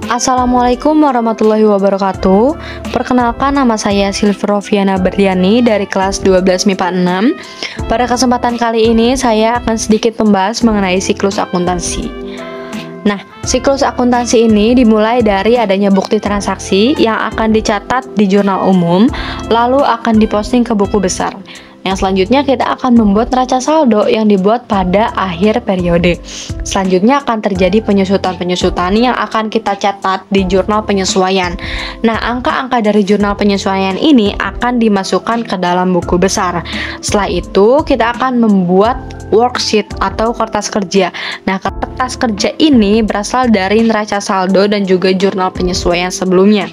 Assalamualaikum warahmatullahi wabarakatuh. Perkenalkan, nama saya Silveroviana Berliani dari kelas 12 MIPA 6. Pada kesempatan kali ini saya akan sedikit membahas mengenai siklus akuntansi. Nah, siklus akuntansi ini dimulai dari adanya bukti transaksi yang akan dicatat di jurnal umum, lalu akan diposting ke buku besar. Yang selanjutnya kita akan membuat neraca saldo yang dibuat pada akhir periode. Selanjutnya akan terjadi penyusutan-penyusutan yang akan kita catat di jurnal penyesuaian. Nah, angka-angka dari jurnal penyesuaian ini akan dimasukkan ke dalam buku besar. Setelah itu kita akan membuat worksheet atau kertas kerja. Nah, kertas kerja ini berasal dari neraca saldo dan juga jurnal penyesuaian sebelumnya.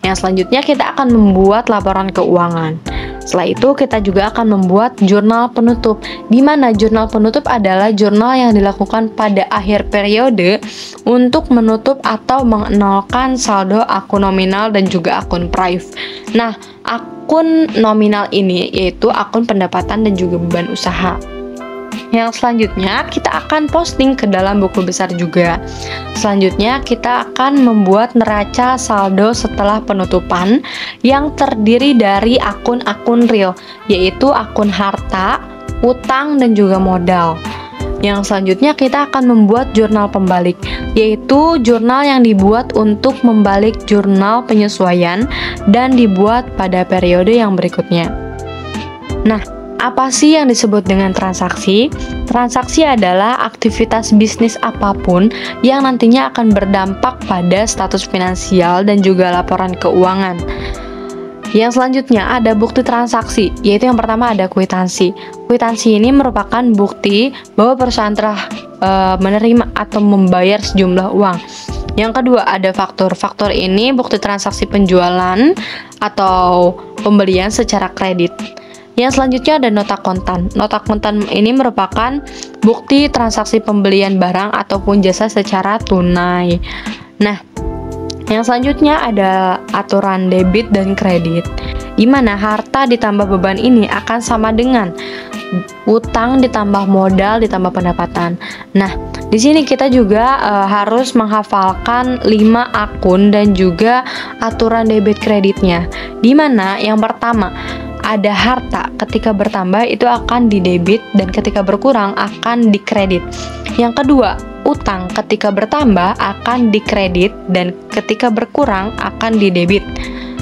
Yang selanjutnya kita akan membuat laporan keuangan. Setelah itu kita juga akan membuat jurnal penutup, di mana jurnal penutup adalah jurnal yang dilakukan pada akhir periode untuk menutup atau mengenalkan saldo akun nominal dan juga akun prive. Nah, akun nominal ini yaitu akun pendapatan dan juga beban usaha. Yang selanjutnya kita akan posting ke dalam buku besar juga. Selanjutnya kita akan membuat neraca saldo setelah penutupan yang terdiri dari akun-akun real, yaitu akun harta, utang, dan juga modal. Yang selanjutnya kita akan membuat jurnal pembalik, yaitu jurnal yang dibuat untuk membalik jurnal penyesuaian dan dibuat pada periode yang berikutnya. Nah, apa sih yang disebut dengan transaksi? Transaksi adalah aktivitas bisnis apapun yang nantinya akan berdampak pada status finansial dan juga laporan keuangan. Yang selanjutnya ada bukti transaksi, yaitu yang pertama ada kwitansi. Kwitansi ini merupakan bukti bahwa perusahaan telah menerima atau membayar sejumlah uang. Yang kedua ada faktur. Faktur ini bukti transaksi penjualan atau pembelian secara kredit. Yang selanjutnya ada nota kontan. Nota kontan ini merupakan bukti transaksi pembelian barang ataupun jasa secara tunai. Nah, yang selanjutnya ada aturan debit dan kredit, di mana harta ditambah beban ini akan sama dengan utang ditambah modal ditambah pendapatan. Nah, di sini kita juga harus menghafalkan 5 akun dan juga aturan debit kreditnya. Di mana yang pertama ada harta, ketika bertambah itu akan didebit dan ketika berkurang akan dikredit. Yang kedua, utang, ketika bertambah akan dikredit dan ketika berkurang akan didebit.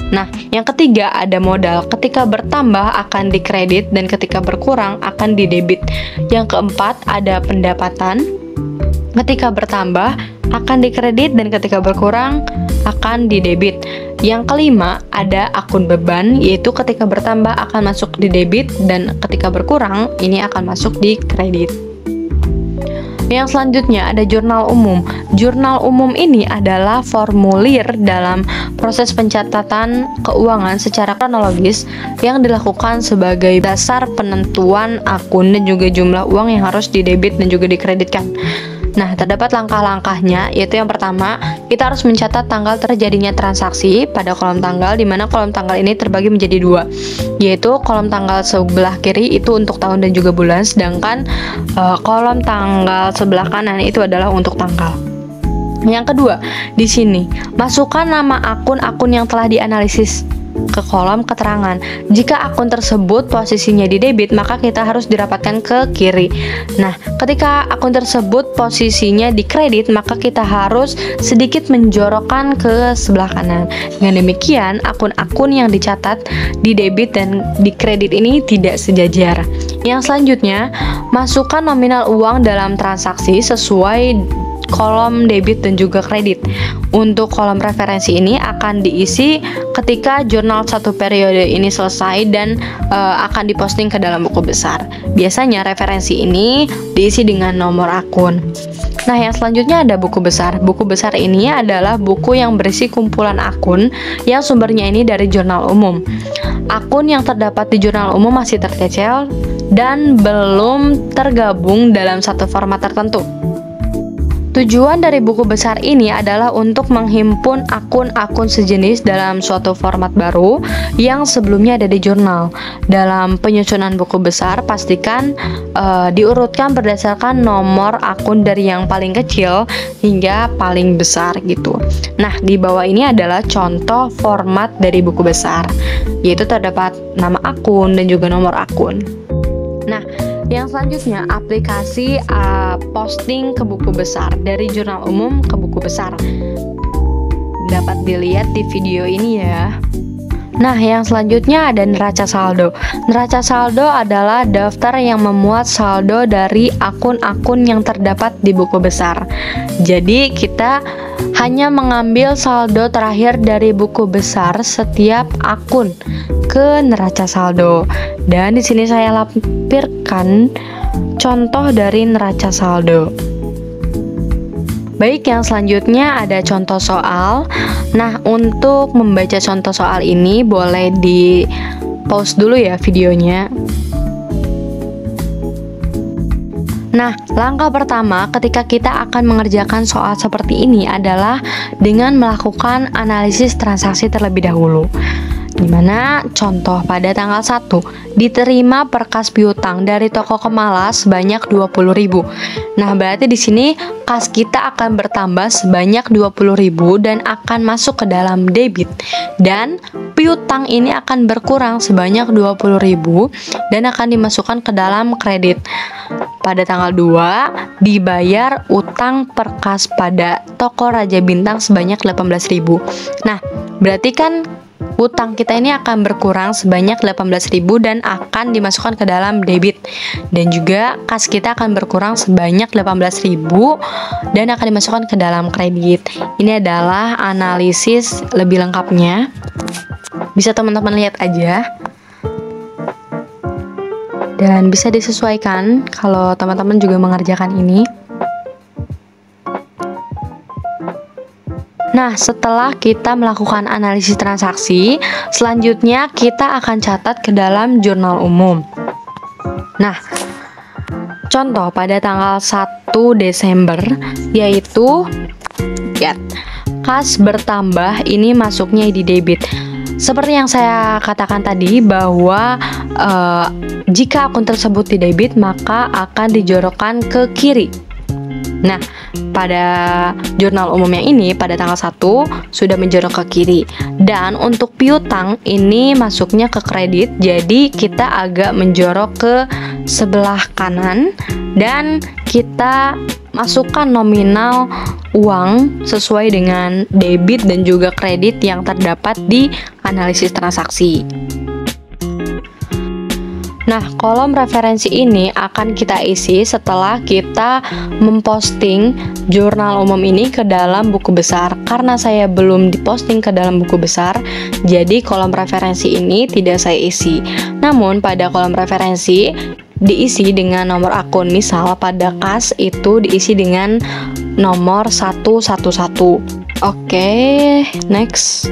Nah, yang ketiga ada modal, ketika bertambah akan dikredit dan ketika berkurang akan didebit. Yang keempat ada pendapatan, ketika bertambah akan dikredit dan ketika berkurang akan didebit. Yang kelima ada akun beban, yaitu ketika bertambah akan masuk di debit dan ketika berkurang ini akan masuk di kredit. Yang selanjutnya ada jurnal umum. Jurnal umum ini adalah formulir dalam proses pencatatan keuangan secara kronologis yang dilakukan sebagai dasar penentuan akun dan juga jumlah uang yang harus didebit dan juga dikreditkan. Nah, terdapat langkah-langkahnya, yaitu yang pertama, kita harus mencatat tanggal terjadinya transaksi pada kolom tanggal, di mana kolom tanggal ini terbagi menjadi 2, yaitu kolom tanggal sebelah kiri itu untuk tahun dan juga bulan, sedangkan kolom tanggal sebelah kanan itu adalah untuk tanggal. Yang kedua, di sini masukkan nama akun-akun yang telah dianalisis ke kolom keterangan. Jika akun tersebut posisinya di debit, maka kita harus dirapatkan ke kiri. Nah, ketika akun tersebut posisinya di kredit, maka kita harus sedikit menjorokkan ke sebelah kanan. Dengan demikian, akun-akun yang dicatat di debit dan di kredit ini tidak sejajar. Yang selanjutnya, masukkan nominal uang dalam transaksi sesuai kolom debit dan juga kredit. Untuk kolom referensi ini akan diisi ketika jurnal satu periode ini selesai dan akan diposting ke dalam buku besar. Biasanya referensi ini diisi dengan nomor akun. Nah, yang selanjutnya ada buku besar. Buku besar ini adalah buku yang berisi kumpulan akun yang sumbernya ini dari jurnal umum. Akun yang terdapat di jurnal umum masih tercecil dan belum tergabung dalam satu format tertentu. Tujuan dari buku besar ini adalah untuk menghimpun akun-akun sejenis dalam suatu format baru yang sebelumnya ada di jurnal. Dalam penyusunan buku besar, pastikan diurutkan berdasarkan nomor akun dari yang paling kecil hingga paling besar gitu. Nah, di bawah ini adalah contoh format dari buku besar, yaitu terdapat nama akun dan juga nomor akun. Nah, yang selanjutnya aplikasi posting ke buku besar, dari jurnal umum ke buku besar. Dapat dilihat di video ini ya. Nah, yang selanjutnya ada neraca saldo. Neraca saldo adalah daftar yang memuat saldo dari akun-akun yang terdapat di buku besar. Jadi, kita hanya mengambil saldo terakhir dari buku besar setiap akun ke neraca saldo. Dan di sini saya lampirkan contoh dari neraca saldo. Baik, yang selanjutnya ada contoh soal. Nah, untuk membaca contoh soal ini boleh di pause dulu ya videonya. Nah, langkah pertama ketika kita akan mengerjakan soal seperti ini adalah dengan melakukan analisis transaksi terlebih dahulu. Dimana contoh pada tanggal 1 diterima berkas piutang dari toko Kemala sebanyak 20.000. Nah, berarti di sini kas kita akan bertambah sebanyak 20.000 dan akan masuk ke dalam debit. Dan piutang ini akan berkurang sebanyak 20.000 dan akan dimasukkan ke dalam kredit. Pada tanggal 2 dibayar utang perkas pada toko Raja Bintang sebanyak 18.000. Nah, berarti kan utang kita ini akan berkurang sebanyak 18.000 dan akan dimasukkan ke dalam debit. Dan juga kas kita akan berkurang sebanyak 18.000 dan akan dimasukkan ke dalam kredit. Ini adalah analisis lebih lengkapnya. Bisa teman-teman lihat aja. Dan bisa disesuaikan kalau teman-teman juga mengerjakan ini. Nah, setelah kita melakukan analisis transaksi, selanjutnya kita akan catat ke dalam jurnal umum. Nah, contoh pada tanggal 1 Desember, yaitu kas bertambah ini masuknya di debit. Seperti yang saya katakan tadi bahwa jika akun tersebut di debit, maka akan dijorokkan ke kiri. Nah, pada jurnal umum yang ini pada tanggal 1 sudah menjorok ke kiri. Dan untuk piutang ini masuknya ke kredit, jadi kita agak menjorok ke sebelah kanan dan kita masukkan nominal uang sesuai dengan debit dan juga kredit yang terdapat di analisis transaksi. Nah, kolom referensi ini akan kita isi setelah kita memposting jurnal umum ini ke dalam buku besar. Karena saya belum diposting ke dalam buku besar, jadi kolom referensi ini tidak saya isi. Namun, pada kolom referensi diisi dengan nomor akun. Misal pada kas itu diisi dengan nomor 111. Oke, next.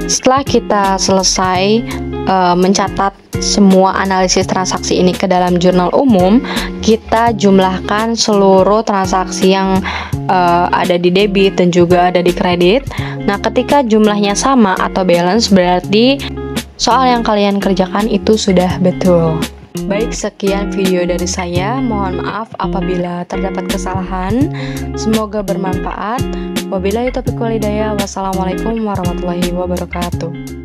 Setelah kita selesai mencatat semua analisis transaksi ini ke dalam jurnal umum, kita jumlahkan seluruh transaksi yang ada di debit dan juga ada di kredit. Nah, ketika jumlahnya sama atau balance, berarti soal yang kalian kerjakan itu sudah betul. Baik, sekian video dari saya. Mohon maaf apabila terdapat kesalahan. Semoga bermanfaat. Wabillahi taufiq wal hidayah. Wassalamualaikum warahmatullahi wabarakatuh.